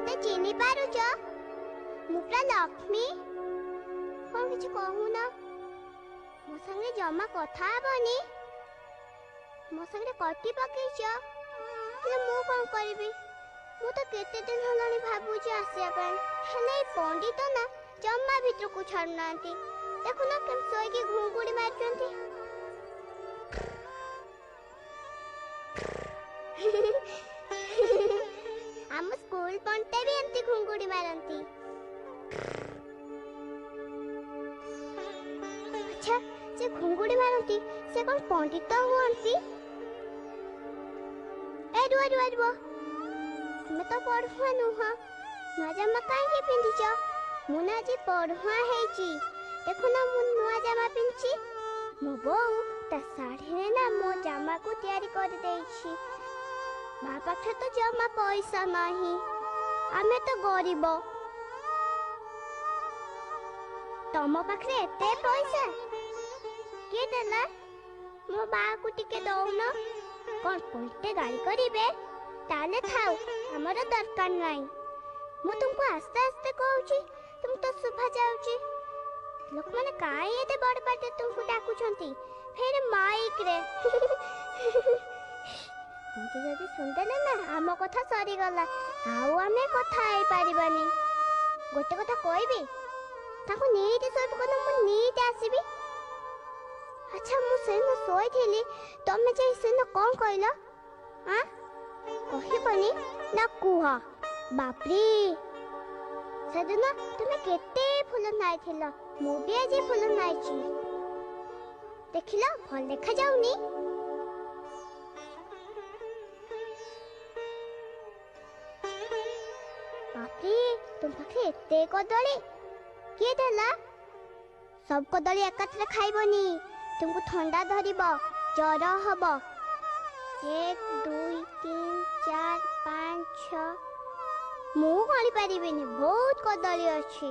मते चिनी पारुछ मुप्रा लक्ष्मी कौन किछ कहूना मो संगे जमा कथा हेबनी मो संगे कटी पकेछ मु कौन करबी मु तो केते दिन हलानी भाबुची आसिया पय हेले पंडित ना जम्मा भीतर को छाड़ नांती देखो ना केम सोई की घुंगुड़ी मारचंती हम स्कूल पढ़ते भी एंती घुंगुड़ी मारंती अच्छा से घुंगुड़ी मारंती से कौन पंडित हुअंती ए रुआ मैं तो पढ़ुआ नुह नुआ जामा कहीं पिंधिच मुना जी पढ़ुआ हेची देखो ना मु नुआ जामा पिंची मो बो ता साड़ी रे ना मो जामा को तैयारी कर देइछि माँ पाखे तो जमा पैसा नहीं आमे तो गरीब तम पाखे एते पैसा के देला मो बा को टिके दउन कोन पलटे गाड़ी करिबे ताले थाउ हमर दरकार नहीं मु तुमको आस्ते आस्ते कहूची तुम तो सुभा जाउची लोक माने काई एते बड़ पाटे तुमको डाकू छंती फेर माइक रे मुझे जदी सुनदेले ना आम कथा सरी गला आउ आमे कथा आइ पारिबानी गोटे कथा कहबी ताको नीति सोइब कोन मु नीति आसीबी अच्छा मु सेन सोई थिली तमे जे सेन कोन कहलो हां कहिबनी ना कुहा बापरी सदन तुमे केते फूल नाइथिलो मु भी आज फूल नाइची देखिला भल देखा जाउनी बापरी तुम पाखे एते कदली किए देला सब कदली एकाथरे खाइबनी तुमको ठंडा धरिब जर हब 1 2 3 4 5 6 मु गणी पारिबिनी बहुत कदली अछि